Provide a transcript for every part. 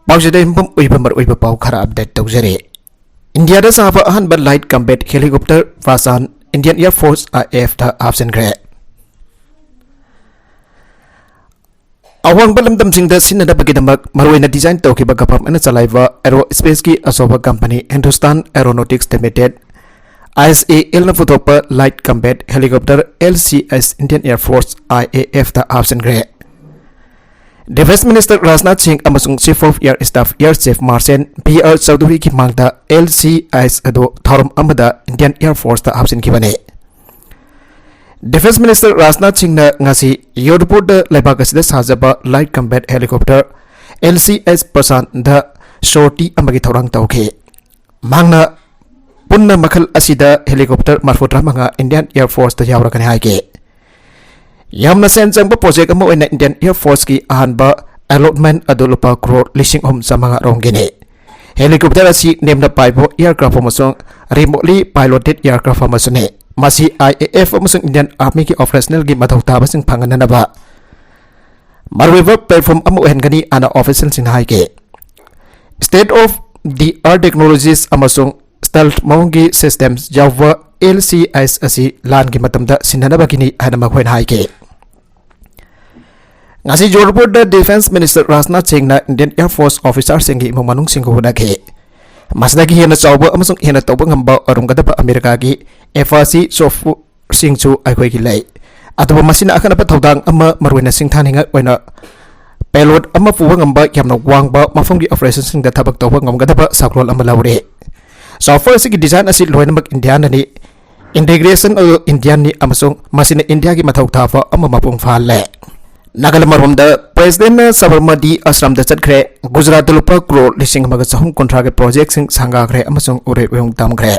Pausada impam uibamar uibapau khara update tawjare. India da sahaba ahan ba light combat helicopter Fasan Indian Air Force IAF da absent gre. Awang balam damsing da sinada bagidamak marwena design tawkiba gapam ana chalaiva aerospace ki asoba company Hindustan Aeronautics Limited ISA ilna futopa light combat helicopter LCS Indian Air Force IAF da absent gre. Defense Minister Rajnath Singh amasung Chief of Air Staff Air Chief Marshal PR Chaudhary ki mangda LCS ado thorum amada Indian Air Force da absent ki bane. Defense Minister Rajnath Singh na ngasi Yodhpur da laibak asida sajaba light combat helicopter LCS Pasan da shorty amagi thorang tawke. Mangna punna makhal asida helicopter marfutra manga Indian Air Force da yawrakani haike. Yamna sen jangba project amo ina Indian Air Force ki ahanba allotment adulupa crore lising sa mga ronggine. Helicopter asi nemna paibo aircraft amasung remotely piloted aircraft amasune. Masi IAF amasung Indian Army ki operational gi mathaw taba sing phanganana ba. Marwewa platform amo hengani ana official sing haike. State of the art technologies amasung stealth mongi systems java LCS asi lan gi matamda sinanaba kini hanama khwen haike. Ngasi Jodhpur da Defense Minister Rajnath Singh na Indian Air Force officer singi manung singhu hunake. Masda ki hena chawba amasung hena tawba ngamba arunggadaba America ki FRC sofu singchu aikhoi ki lai. Atuba masina akana pa thawdang ama marwena singthaninga oina payload ama puwa ngamba yamna wangba mafam ki operation sing da thabak tawba ngamgadaba sakrol ama lawre. Software sigi design asi loinamak India ni integration of Indian ni amasung masina India ki mathaw thafa ama mapung phale. Nagalamarhum da President Sabarmati Ashram da chatkre Gujarat lupa crore lising maga sahum contract project sing sanga kre amasung ure uyong tam kre.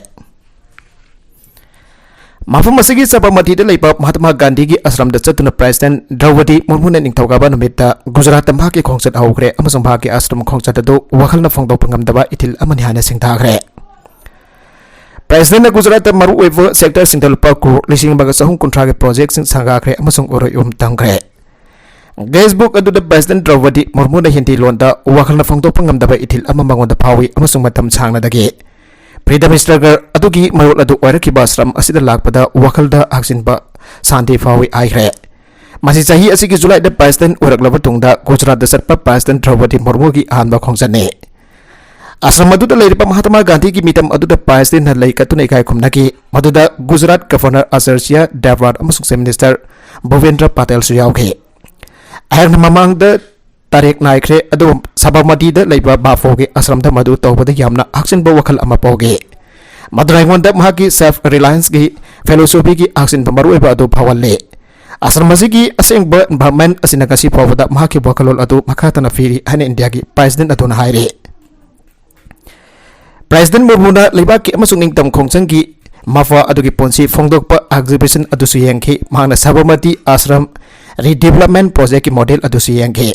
Mafam asigi Sabarmati da leipa Mahatma Gandhi ki Ashram da chatuna President Draupadi Murmu na ningthawgaba numita Gujarat tamha ki khongchat au kre amasung bha ki ashram khongchat do wakhal na phongdo pangamdaba itil amani hana singtha kre. President Gujarat maru uiva sector sing da lupa crore lising maga sahum contract project sing sanga kre amasung ure uyong tam kre. Facebook adu da President Draupadi Murmu na hindi londa wakal na phongdo pangamdaba itil ama mangonda phawi amasung matam changna dage. Prime Minister adu ki mayol adu oiraki basram asida lakpada wakal da aksin ba santi phawi aikre. Masi chahi asigi July da President oiraklaba tungda Gujarat da satpa President Draupadi Murmu ki ahanba khongchane. Asram adu da leiripa Mahatma Gandhi ki mitam adu da President na leikatuna ikai khumnaki madu da Gujarat Governor Acharya Devrat amasung Minister Bhuvendra Patel su yauke. Ayang mamang da tarik naikre adu Sabarmati da leiba bafoge asram da madu tawbada yamna aksin ba wakal ama poge. Madraingon da mahaki self reliance gi philosophy gi aksin ba maru eba adu phawalle. Asram masigi aseng ba environment asina kasi pawada mahaki wakalol adu makata na firi hane India gi president adu na haire. President Murmu na leiba ki amasung ingtam khongchang gi mafa adu gi ponsi phongdokpa exhibition adu su yengki mahna Sabarmati Ashram redevelopment project ki model adu si yangke.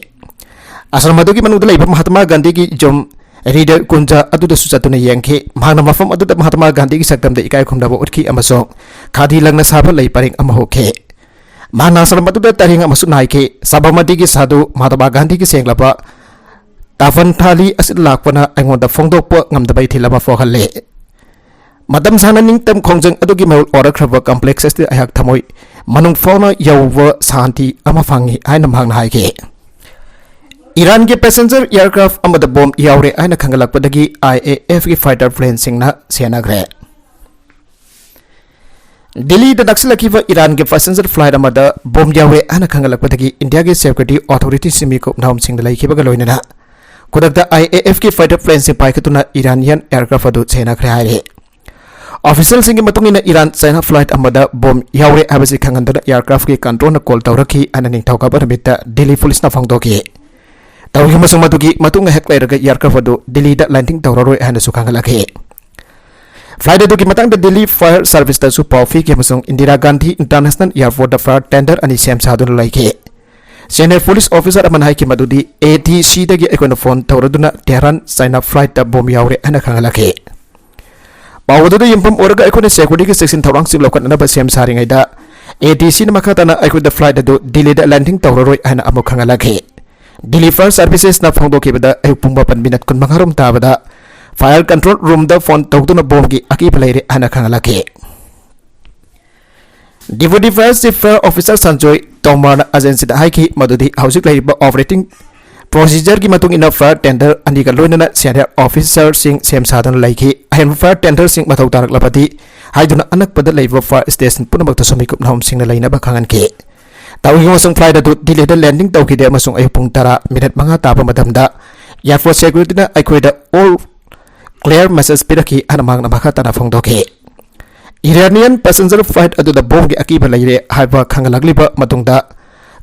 Asram adu ki manungda leiba Mahatma Gandhi ki jom reader kunja adu da susatuna yangke mahna mafam adu da Mahatma Gandhi ki sakdam da ikai khumdaba utki amasong khadi langna saba lei paring ama hoke. Mahna asram adu da taring amasu naike Sabarmati ki sadu Mahatma Gandhi ki senglaba tafan thali asid lakpana aingonda phongdokpa ngamdaba ithilama fokhalle. Madam sana ningtam khongjang adu ki maul ora khraba complex asti ayak thamoi manung fauna yauwa santi ama fangi aina mangna haike. Iran ki passenger aircraft amada bomb yaure aina khangalakpadagi IAF ki fighter plane singna sena gre. Delhi da dakslakiva Iran ki passenger flight amada bomb yaure aina khangalakpadagi India ki security authority simi ko naum singda laikiba ga loinana kudakda IAF ki fighter plane se paikatuna Iranian aircraft adu sena gre haire. Official singi matungina Iran China flight amada bomb yaure abasi khangandana aircraft ki control na call tawraki ananing thawkaba ramita Delhi police na phangdoki tawgi masung matugi matunga heklairaga aircraft adu Delhi da landing tawraroi hana su khangalaki flight adu ki matang da Delhi fire service da su pawfi ki masung Indira Gandhi International Airport da fire tender ani sem sadun laike senior police officer aman hai ki madudi ATC da gi ekona phone tawraduna Tehran China flight da bomb yaure hana khangalaki Pawadu da yimpam oraga aikone security ki section thawrang sik lokan na ba sem saringai da ATC na makata na aikoi da flight adu Delhi da landing tawraroi hana amuk khangalaki Delhi Fire Services na phongdokibada ayupung 8:45 tabada fire control room da phone tawduna bomb gi akip leire ana khangalaki. Deputy Fire Chief Fire Officer Sanjoy Tomar agency da haiki madudi housing leiriba operating procedure ki matung ina fire tender ani ka loinana senior officer sing sem sadan laiki ahen fire tender sing mathau tarak lapati haiduna anak pada leiba fire station punamak to somikup naum sing na laina ba khangan ke tawi masung flight adu delay da landing tawki de masung ayupung tara minute manga tapa madamda Air Force security na aikoida all clear message piraki anamang na makata na phongdoke Iranian passenger flight adu da bomb gi akiba leire haiba khangalagliba matungda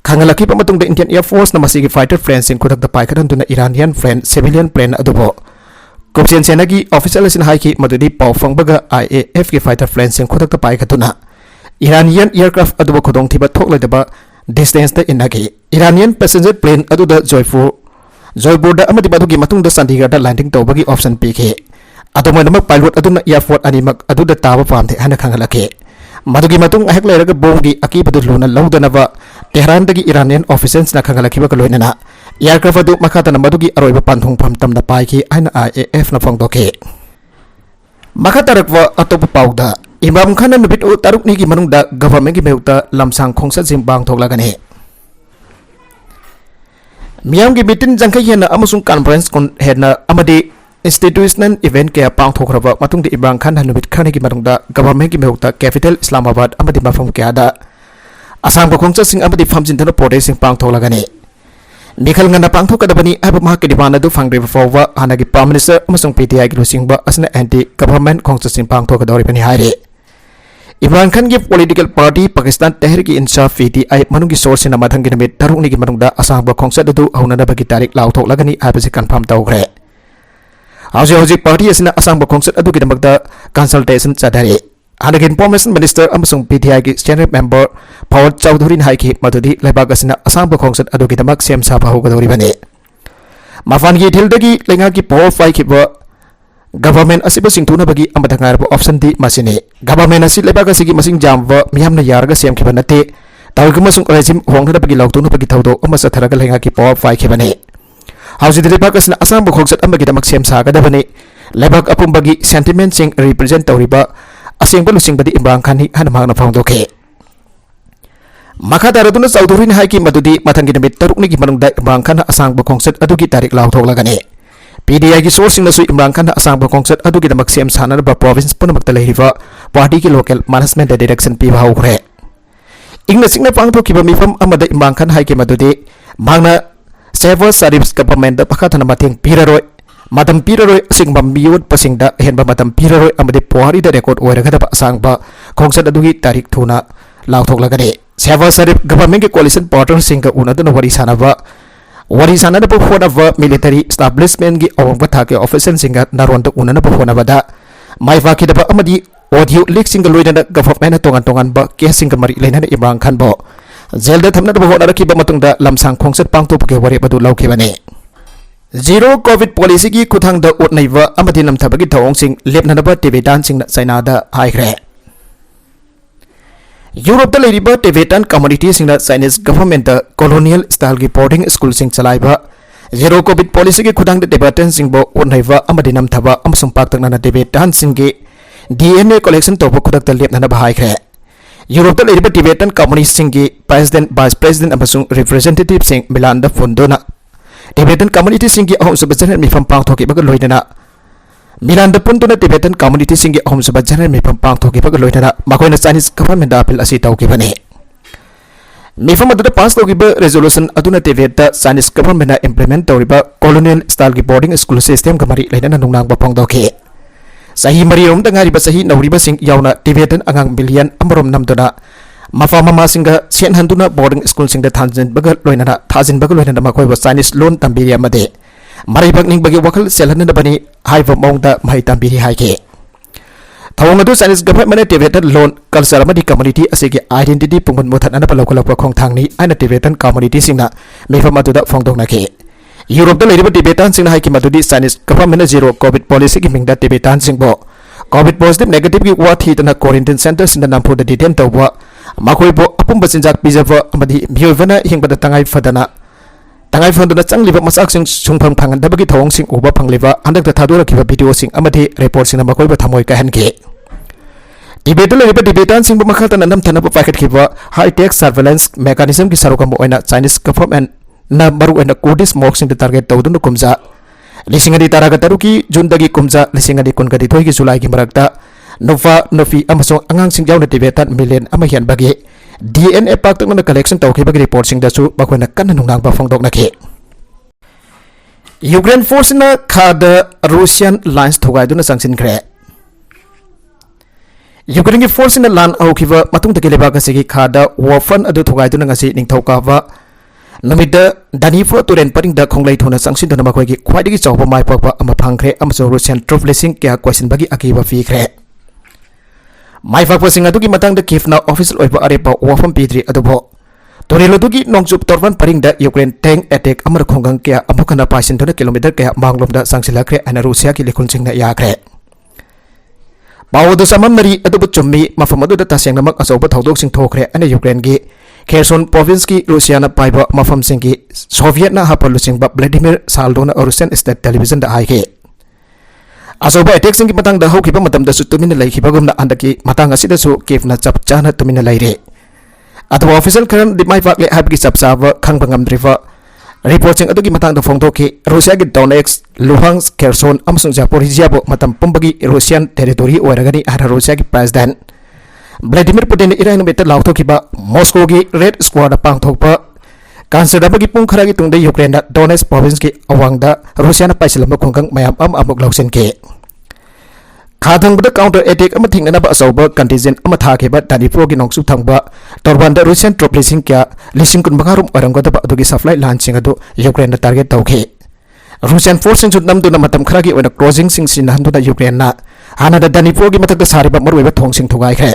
Kangalakipa matungda Indian Air Force na masigi fighter planes in kudak da paikaran duna Iranian friend civilian plane adubo. Kupsian senagi official sin haiki madudi pau fangbaga IAF ki fighter planes in kudak da paikatuna. Iranian aircraft adubo kudong tiba thok ledaba distance da inagi. Iranian passenger plane adu da Joypur da amadi badugi matungda Chandigarh da landing tawbagi option pike. Adumo namak pilot aduna Air Force animak adu da tawa pamte hana kangalake. Madugi matung ahek leiraga bomgi akibadu luna laudanaba Tehran dagi Iranian officials na kangalakiba kaloinana aircraft adu makata na madugi aroiba panthong phamtam na paiki aina IAF na phongdoke makata rakwa atop pauda Imam Khan na nubit taruk ni gi manungda government gi meuta lamsang khongsa jimbang thoklagani miyam gi meeting jangkai hena amusung conference kon hena amadi institutional event ke pang thokraba matung di Imran Khan hanubit khani gi manungda government gi meuta capital Islamabad amadi mafam ke ada asam ko khongcha sing amadi famjin thana pode sing pang tholagani mikhal ngana pang thokadabani aba ma ke dimana du fangre fowa hanagi prime minister amasung PTI gi singba asna anti government khongcha sing pang thokadori pani haire Imran Khan gi political party Pakistan Tehrik Insaf PTI manungi source na mathang gi namit taruk ni gi manungda asam ko khongcha du hauna na bagi tarik law thoklagani aba se confirm tawgre Hauji party asina asam ko khongcha adu gi damakda consultation chadari Hanagi Information Minister amasung PTI ki Senate member Paul Chowdhury haiki madudi lebak asina asam ko khongsa adu gi damak sem sa bahu gadori bane Mafan gi thildagi lenga ki power fight ki government asiba singtuna bagi amathangar option di masini government asi lebak asigi masing jamwa miyamna yarga sem ki banate tawgi masung regime hongna bagi lautuna bagi thawdo amasa tharaga lenga ki power fight ki bane Hauji lebak asina asam ko khongsa amagi damak sem sa gadabane lebak apum bagi sentiment sing represent tawriba asing belusing badi Imran Khan hi hanamang na phongdoke makha daraduna Chowdhury ni haiki madudi mathangi namit taruk ni gi manungda Imran Khan asang ba khongset adugi tarik law thoklagani PDI gi sourcing na su Imran Khan asang ba khongset adugi damak sem sanar ba province punamakta lehiba party ki local management direction pi ba hokre ingna singna pangthokiba mifam amada Imran Khan haiki madudi mangna civil service government da pakhathana matheng piraroi Madam Piraroi singbam miyot pasingda henba Madam Piraroi amadi pohari da record oiraga da sangba khongsa adugi tarik thuna lauthoklagani Seva Sarif government ki coalition partner singka unaduna wari sanaba po phona va military establishment gi awangba thake official singa naronda unana po phona bada maiwa ki da amadi audio leak singa loina government tongan ba ke singa mari leina Imran Khan bo jelda thamna da phona rakhi ba matungda lamsang khongsat pangto ke wari badu lauke bane Zero COVID policy ki kuthang da utnaiwa amadi namthabagi thawong sing lepnanaba Tibetan sing China da haikre Europe da leiriba Tibetan community sing Chinese government da colonial style ki boarding school sing chalaiba Zero COVID policy ki kuthang da Tibetan sing bo utnaiwa amadi namthaba amasung paktakna na Tibetan sing ki DNA collection tawba kudak da lepnanaba haikre Europe da leiriba Tibetan community sing ki president vice president amasung representative sing Milan da fundona Tibetan community singi ahom sebajaran mi pampang thoki baga loinana Milan da puntuna Tibetan community singi ahom sebajaran mi pampang thoki baga loinana makoina Chinese government da appeal asi tawki bane mi fam adu da pass thoki ba resolution aduna Tibet da Chinese government na implement tawriba colonial style ki boarding school system kamari lainana nungnang ba phongdoki sahi mari rom da ngari ba sahi nawriba sing yauna Tibetan angang million amrom namduna Mafa mama singa sian handuna boarding school singda thajin bagal loinana makoi ba Chinese loan tambiri amade mari bagning bagi wakal selana bani haiva mongda mai tambiri haike thawang adu Chinese government Tibetan loan culture amadi community asigi identity pungun muthan ana palokala khong thangni aina Tibetan community singna mefa matuda phongdong nake Europe da leiriba Tibetan singna haiki madudi Chinese government zero covid policy ki mingda Tibetan singbo covid positive negative ki wathi tana quarantine center sinda nampu da detain tawwa makoi bo apum basinjak pijava amadi bhiovana hingbada tangai fadana तंगाई फंदुना चंगलिबा मसाकसिंग सुंगफंग फंगनदबगी थौंगसिंग उबा फंगलिबा हंदकता थादोरखिबा वीडियोसिंग अमदि रिपोर्टसिंग मखोइबा थमोय कहनके debate लेरिबा डिबेटानसिंग मखलतन नमथनब पाखटखिबा hi tech surveillance mechanism की सरुकम ओइना Chinese government ना मरु ओइना कोडिस मॉक्सिंग target तौदुन कुमजा लिसिंगदी तारागा तरुकी जुनदगी कुमजा लिसिंगदी कुनगदी थोइगी जुलाई की मरकता नोफा नोफी अमसोंग अंगांगसिंग यावना डिबेटन million अमा हेनबगी DNA पाक्तकना collection तौखिबगी रिपोर्टसिंग दसु मखोइना कन्ना नुंगनांगबा फोंदोकनखे Ukraine फोर्सना खाद Russian lines थोगाइदुना संगसिनख्रे यूक्रेन की फोर्स इन लान औखिबा मतुंग तके लेबाक असिगी खादा वफन अदु थोगाइदुना ngasi निंगथौकाबा नमिद दानिफ्रो तुरेन परिंग द खोंगलै थोना संगसिनदुना मखोइगी ख्वाइदगी चौबा माइपाकबा अमा फांगख्रे अमसो रूसियन ट्रुप लिसिंग क्या क्वेश्चन बगी अकीबा फीख्रे माइपाकबसिंग अदुगी मतंग द कीफना ऑफिशियल ओइबा अरेपा वफम पीद्री अदुबो तोरेलोदुगी नोंगचुप तोरवन परिंग द यूक्रेन टैंक अटैक अमर खोंगंग क्या अमुकना पासिनदुना किलोमीटर क्या मांगलोमदा संगसिलाख्रे अना रूसिया की लिखुनसिंगना याख्रे पावद सममनरी अदुब चुम्मी मफम अदुदा तसेंगनमक अचौब थौदोकसिंग थोखरे अने यूक्रेन की खेरसोन प्रोविंस की रूसियाना पाइबा मफम सिंगी सोवियतना हापलुसिंगबा व्लादिमीर साल्डोना रूसियन स्टेट टेलीविजन दा हाइगे अचौब अटैक सिंगी मतंग दा हौखिबा मतमदसु तुमिन लैखिबगुमना अंदकी मतंग असिदसु केफना चपचाना तुमिन लैरे अथवा ऑफिशियल खरन दिमाइ पाकले हाबगी चपचाब खंगबा ngamdriba रिपोर्टिंग अदुगी मतंग द फोंदोकी रूसिया की डोनेक्स लुहांस खेरसोन अमसुंग जापोरिजिया बो मतम पुंबगी रूसियन टेरिटोरी ओरगनी आधा रूसिया की प्रेसिडेंट व्लादिमीर पुतिन इराइन मेट लाउथोकिबा मॉस्को की रेड स्क्वाड पांगथोकपा कांसरदबगी पुंखरागी तुंगदे यूक्रेन डोनेक्स प्रोविंस की अवांगदा रूसियाना पाइसलम खुंगंग मयाम अमुक लौसिनके खाथंगबद काउंटर अटैक अमा थिंगनब अचौब कंटिजेंट अमा थाखेबा दानिफ्रो की नोंगसु थंगबा तोरबान द रूसियन ट्रुप लिसिंग क्या लिसिंग कुन मगारुम अरंगदब अदुगी सप्लाई लांचिंग अदु यूक्रेन टारगेट तौखे रूसियन फोर्सिंग जु नमदुना मतम खरागी ओना क्रॉसिंग सिंग सिनहंदुना यूक्रेन ना हाना द दानिफ्रो की मतक सारिबा मरुइबा थोंगसिंग थुगाइख्रे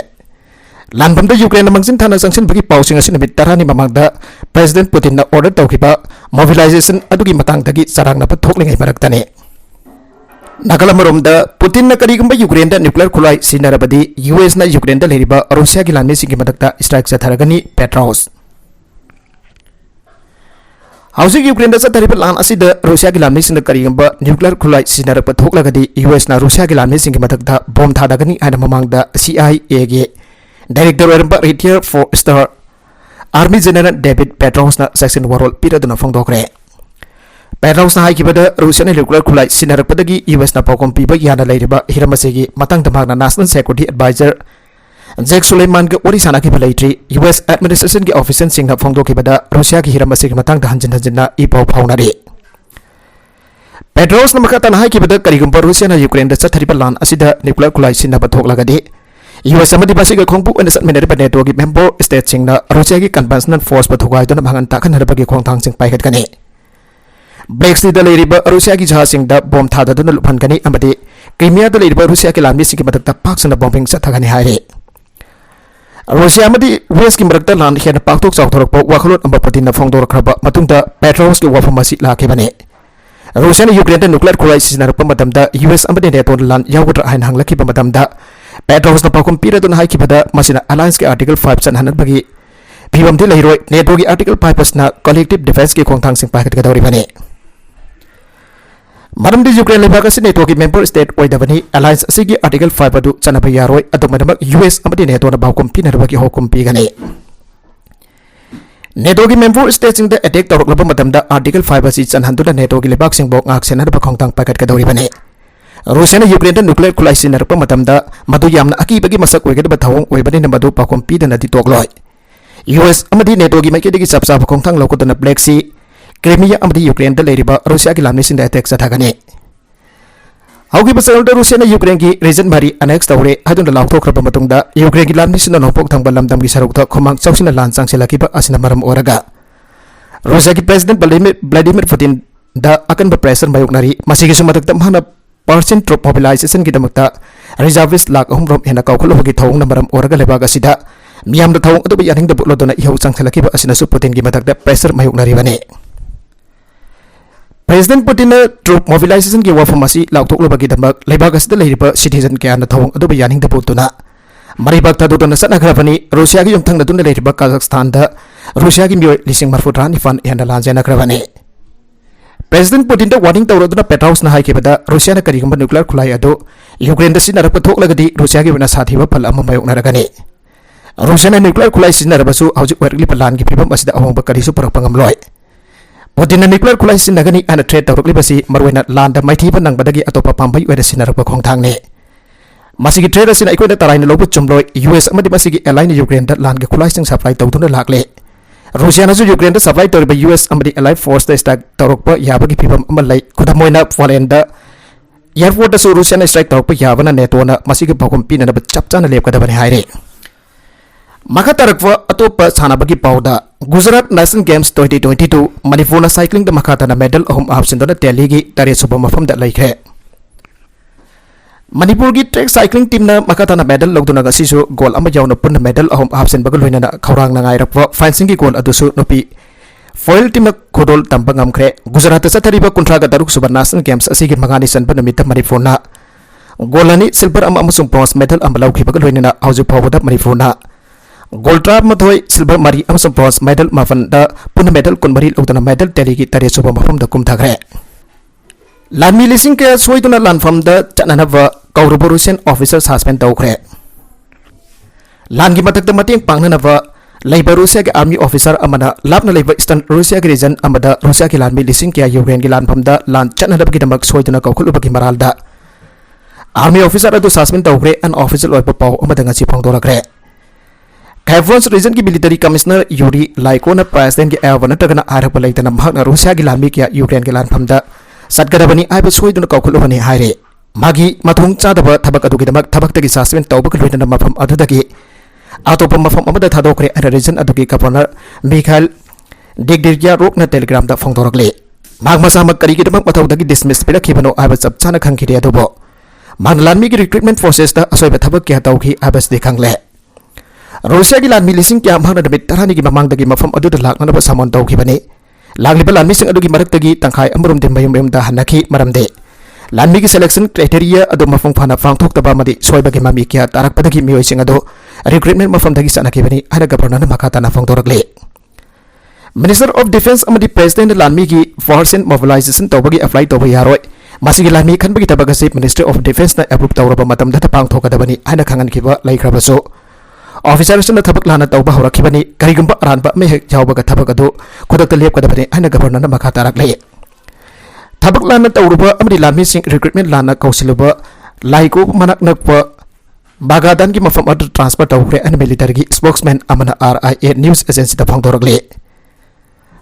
लानफम द यूक्रेन मंगसिन थाना संगसिन बगी पाउसिंग असिन बित तरानी ममंगदा प्रेसिडेंट पुतिन ना ऑर्डर तौखिबा मोबिलाइजेशन अदुगी मतंगदगी चरांगना पथोकलिंगै मरक्तने नागालमरोमदा पुतिन करीगुंबा यूक्रेन न्यूक्लियर खुलाई सिनरबदी यूएस ना यूक्रेन लेरिबा रूसिया की लानमिसिंग की मदकता स्ट्राइक चथरगनी पेट्रोस हाउसिंग यूक्रेन चथरिबा लान असिद रूसिया की लानमिसिंग करीगुंबा न्यूक्लियर खुलाई सिनरप थोकलगदी यूएस ना रूसिया की लानमिसिंग की मदकता बॉम्ब थादगनी आना ममांगदा CIA गे डायरेक्टर ओरबा retire 4 star army general David Petros ना सेक्शन वरोल पीरदुना फोंदोखरे पेट्रोस ना हाइकिबदा रूसिया न्यूक्लियर खुलाई सिनरपदगी यूएस ना पाउकम पीबा याना लेरिबा हिरमसेगी मतंग मागना नेशनल सिक्योरिटी एडवाइजर जैक सुलेमान के ओरी साना की भलाइट्री यूएस एडमिनिस्ट्रेशन के ऑफिसर सिंह फोंदोखिबदा रूसिया की हिरमसेगी मतंग हंजन हंजन इपाउ फाउनारे पेट्रोस ना मखता ना हाइकिबदा करिगुंबा रूसिया ना यूक्रेन द चथरिबा लान असिदा न्यूक्लियर खुलाई सिनबा थोकलगदी यूएस अमदी बासिग खोंगपु अन सटमिनरिबा नेटो की मेंबर स्टेट सिंगना रूसिया की कन्वेंशनल फोर्स पथोगाइदुना भांगन ताखनरबगी खोंगथांग सिंग पाइखतकने ब्लैक सी रूसिया की जहाज बॉम्ब थादन लुफनगनी क्रीमिया रूसिया के लामी की मदद पाक्सन बॉम्बिंग चथगनी है रूसिया वेस्ट की मरक्ता लान हेन पाक्थोक चाउथोरप वाखलोन पुतिन फोंदोरख्रब पेट्रोस की वफम लाखिबने रूसिया यूक्रेन न्यूक्लियर खुलाई सिजनरप यूएस नेटो लान यावगद्रा हाइन हंगलखिब पेट्रोस पाखम पीरदुना हाइखिबदा मसिना अलायंस के आर्टिकल 5 चनहनबगी फिवमदि लेरोय नेटो की आर्टिकल 5 पसना कलेक्टिव डिफेंस की खोंगथांग सिंग पाइखतगदौरिबने मरमदी यूक्रेन लेबाक असि नेटो की मेंबर स्टेट ओइदबनी अलायंस असिगी आर्टिकल 5 अदु चनब यारोय अदुमदमक यूएस अमदि नेटो ना बाउकम पिनरबगी हुकुम पीगने नेटो की मेंबर स्टेट सिंग द अटैक तौरकलब मतमदा आर्टिकल 5 असि चनहंदुना नेटो की लेबाक सिंग बोक ngak सेनरब खोंगथांग पाइखतगदौरिबने रूसिया यूक्रेन न्यूक्लियर खुलाई सिनरप मदु यामना अकीबगी मसक ओइगदब थौंग ओइबनि मदु पाखम पीदनदि तोकलोय यूएस अमदी नेटो की मैकेदगी चपचाब खोंगथांग लौकदना ब्लैक सी क्रीमिया अमदी यूक्रेन लेरिबा रूसिया की लामनिसिंग अटैक चथगने हौगी बसरद रूसिया यूक्रेन की रीजन मरी अनेक्स तौरे हदुन लाउथोख्रब मतुंगदा यूक्रेन की लामनिसिंग नोपोक थंगबा लमदम की सरुकता खोमांग चौसिना लान चांगसेलाकिबा असिना मरम ओरगा रूसिया की प्रेसिडेंट व्लादिमीर पुतिन द अकनब प्रेशर मायोकनारी मसिगिसु मदकता महना पर्सन ट्रुप मोबिलाइजेशन की दमकता रिजर्विस्ट लाख अहुमरम हेना कौखलबगी थौंग नमरम ओरगा लेबाग असिदा मियामदा थौंग अदुब यानिंग द बुलोदना इहौ चांगसेलाकिबा असिनासु पुतिन की मदकता प्रेशर मायोकनारिबने प्रेसिडेंट पुतिन ट्रुप मोबिलाइजेशन की वफम लाउथोक्लबगीदमक लेबाग असिदा लेरिबा सिटीजन क्या थौंग अदुब यानिंग द बुतुना मरिबाग थादुदना सटनख्रबनी रूसिया की युमथंगदुना लेरिबा काजाख्स्तान द रूसिया की मियोय 149 हेना लांजेनख्रबने President Putin da warning tawraduna Petros na haikibada Russia na karigamba nuclear khulai adu Ukraine da sinarap thoklagadi Russia gi bina sathiba phal ama mayoknaragani Russia na nuclear khulai sinarabasu hauji werli palan gi phibam asida awangba karisu parakpangam loi Putin na nuclear khulai sinagani ana threat tawrukli basi marwena landa maithi ba nangbadagi atopa pambai weda sinarap khongthang ne Masigi trade asina ikoida taraina lobu chumloi US amadi masigi align Ukraine da land gi khulai sing supply tawduna lakle Russia na Ukraine da supply to US amadi allied force da stack tawrukpa yabagi phibam amalai khudamoina Poland da airport da Russia na strike tawrukpa yabana NATO na masigi bhagum pina na chapchana lepkadabani haire Maka tarakwa atopa sanabagi pauda Gujarat National Games 2022 Manipur na cycling da makata na medal ahum absent da teligi tare suba mafam da laikhe Manipur gi track cycling team na makata na medal logduna ga sisu goal ama yaw na punna medal ahum absent bagal hoina na khawrang na ngai rakwa fencing gi goal adusu nopi foil team na khodol tamba ngamkhre Gujarat ta sathariba kuntra ga daruk suba National Games asigi mangani san ban namita Manipur na golani silver ama amasung bronze medal ama lawkhi bagal hoina na auju phawda Manipur na Gold trap mathoi silver mari amsong bronze medal mafan da punna medal kunbari logdana medal teligi tare suba mafam da kumthagre Lanmi lising ke soiduna lanfam da chananaba kaurubo Russian officer suspend tawkhre Langi matak da mating pangnanaba Labor Russia ke army officer amana lapna labor eastern Russia ke region amada Russia ke lanmi lising ke Ukraine ke lanfam da lan chananaba ki damak soiduna kaukhulu bagi maral da Army officer adu suspend tawkhre an official oipa pau amada ngasi phangdorakre Khaivons region ki military commissioner Yuri Laiko na president ki Elvana tagana arapa laitana mahakna Russia ki lanmi ki Ukraine ki lanfam da Satgadabani aiba soiduna kaukhulubani haire magi mathung chadaba thabak adu ki damak thabak tagi suspend tawba ki loina mafam adudagi atopa mafam amada thadokre ana region adu ki governor Mikhail Degdergia rokna telegram da phongdorakle mag masamak kari ki damak mathau dagi dismiss pirakibano aiba chapchana khangkiri adubo mag lanmi ki recruitment process da asoiba thabak ki hatauki aibas dekhangle Russia ki lanmi lising kya amhana damit tarani ki mamang dagi mafam adu da lakna ba samon tawki bani Lagliba lanmi sing adu ki marak tagi tangkai amrum dem bayum da hanaki maramde Lanmi ki selection criteria adu mafung phana phangthok taba madi soiba ki mami kya tarak padagi mioi sing adu recruitment mafam dagi sanaki bani ana governor na makata na phangdorakle Minister of Defense amadi President Lanmi ki force and mobilization tawbagi apply tawba yaroi masigi lanmi khanbagi tabagasi Ministry of Defense na approve tawraba matam da phangthokadabani ana khangan kiba laikrabaso Officers na thabak lana tawba horakibani karigumba aranba me hek jawbaga thabak adu khudakta lepkadabani ana governor na makha tarakle Thabak lana tawruba amri lanmi sing recruitment lana kausiluba laiko manak nakpa bagadan ki mafam adu transfer tawre an military ki spokesman amana RIA news agency da phangdorakle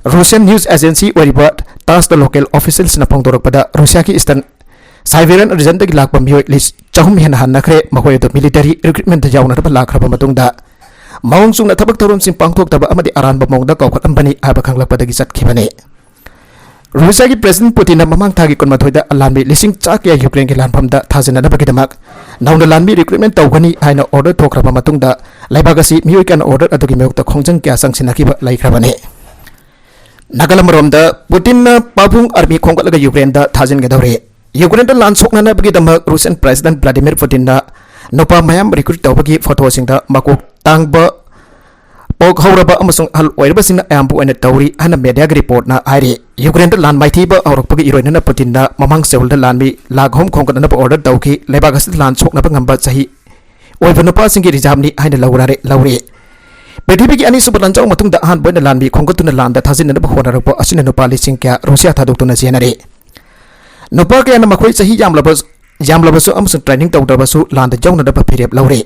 Russian news agency wariba tas the local officials na phangdorakpada Russia ki eastern Siberian region da gilak pamioi list chahum hen han nakre mahoi do military recruitment da jawna da lakraba matungda maung sung na thabak thorum sing pangthok taba amadi aran ba maung da kawkhat ambani aba khanglakpa da gi chatkibane Russia ki President Putin na mamang thagi kon mathoi da lanmi lising chakya Ukraine ki lanpham da thajana da bagi damak nauna lanmi recruitment tawgani haina order thokraba matungda laibagasi mioi kan order adu gi meuk ta khongjang kya sangsinaki ba laikrabane Nagalamrom da Putin na pabung army khongkalaga Ukraine da thajin ga dawre Ukraine da lan sokna na bagi damak Russian President Vladimir Putin na nopa mayam recruit tawbagi photo singda makok tangba pok hauraba amasung hal oirba singna ambu ene tawri hana media report na aire Ukraine da lan maithi ba aurokpagi iroina na Putin na mamang seul da lanmi laghom khongkana na order tawki lebagas lan sokna ba ngamba chahi oiba nopa singi rijamni haina laure Prithibi ki ani subalan chaw matung da han boina lanmi khongkatuna landa thajin na ba honarapa asina nopa lising kya Russia thadokuna senare Nopa kaya na makhoi sahi yamlabasu amasung training tawdabasu landa jawna da papirep laure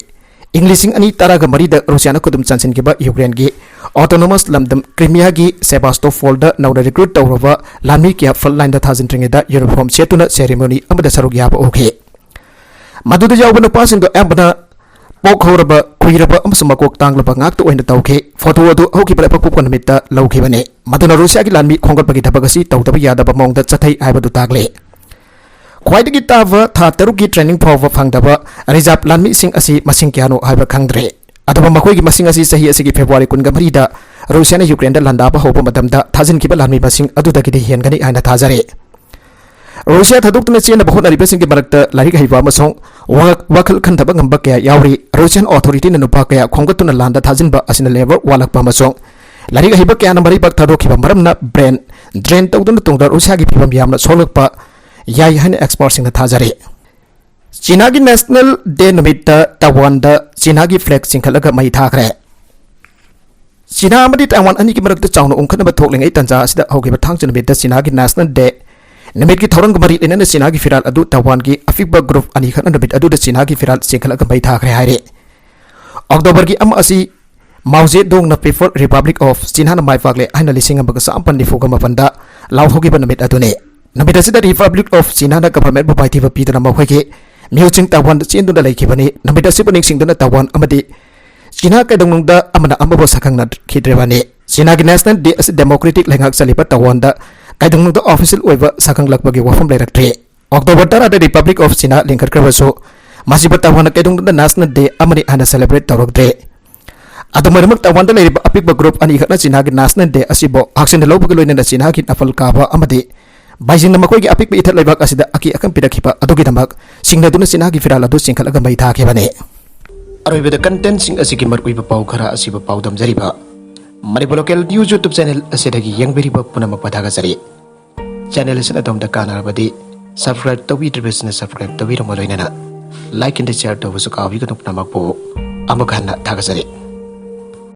Englishing ani taraga mari da Russia na kudum chansin ki ba Ukraine gi autonomous lamdam Crimea gi Sebastopol da nawda recruit tawraba lami kya frontline da thajin tringe da uniform setuna ceremony amada saruk yaba okay Maduda jawba no passing do ambana pok horaba kuiraba amasung makok tanglaba ngak to oina tawke photo adu hoki pala pakpu kon mitta lauki bane maduna Russia gi lanmi khongal pagi thabagasi tawdaba yada ba mong da chathai aibadu tagle Khwaidagi tava tha taruki training phawa phangdaba reserve lanmi sing asi masing kyano haiba khangdre adaba makhoi gi masing asi sahi asi gi February kunga mari da Russia na Ukraine da landa ba hoba madam da thajin kiba lanmi masing adu da gi hen gani aina thajare Russia thaduk tuna chena bahon ari besing gi marakta larik haiba masong wakal khan thaba ngamba kya yauri Russian authority na nupa kya khonggatuna landa thajin ba asina level walak pa masong larik haiba kya na mari bak thadok kiba maram na brain drain तौदुना तुंगदा रुसियागी फिबम यामना सोलकपा याई हाइन experts थाजरे चीना की नेशनल डे नुमित ताइवान चीना की फ्लैग चिंखलग मई थाखरे चीना ताइवान अनी की मरक्ता चाउना उंखनब थोकलिंगै तंजा असिदा हौगिब थांग नुमित चीना की नेशनल डे नुमित की थौरंग मरी लेना चीना की फिराल अदु ताइवान की अफिब ग्रुप अनी खन नुमित अदु चीना की फिराल चिंखलग मई थाखरे हाइरे अक्टोबर की Mao Ze Dong people republic of China माइफाकले आइन लिसिंग सामपन निफुग मपन लाउथोगिब नुमित अदुने नुमित असिदा रिपब्लिक ऑफ चीना गवर्नमेंट बुपाइथिब पीदना मखोइगे मिउचिंग ताइवान चेंदुना लेखिबनी नुमित असिबु निंगसिंगदुना ताइवान अमदि चीना कैदोंगनुंगदा अमना अमबो सखंगना खिद्रेबानी चीना की नेशनल डे अस डेमोक्रेटिक लेंगाक चलिबा ताइवान कैदोंगनुंगदा ऑफिशियल ओइबा सखंगलकबगी वफम लेरक्ट्रे अक्टोबर 10 रिपब्लिक ऑफ चीना लिंखरक्रबसु मासिबा ताइवान कैदोंगनुंगदा नेशनल डे अमनि हाना सेलिब्रेट तौरक्ट्रे अदमरमक ताइवान लेरिबा अपिकबा ग्रुप अनी खना चीना की नेशनल डे असिबो आक्सिन लौबगे लोइना चीना की नफल काबा अमदि बाइजिंग मखोई की अपिक इथल लेबाक असिदा अकी अकम पिरखिबा अदुगिदमक सिंगनदुना चीना की फिराल अदु सिंखलग मई थाखेबने अरोइबद कंटेंट सिंग असिकी मरकुइबा पाउ खरा असिबा पाउ दमजरिबा Manipur local news YouTube channel असिदगी यंगबेरिबा पुनमक पथागजरी चैनल असिना दमदा कानारबदी सब्सक्राइब तौबिद्रिबसना सब्सक्राइब तौबिरमलोइना लाइक एंड शेयर तौबसु काबिगनु पुनमक पो अमक हन्ना थागजरी।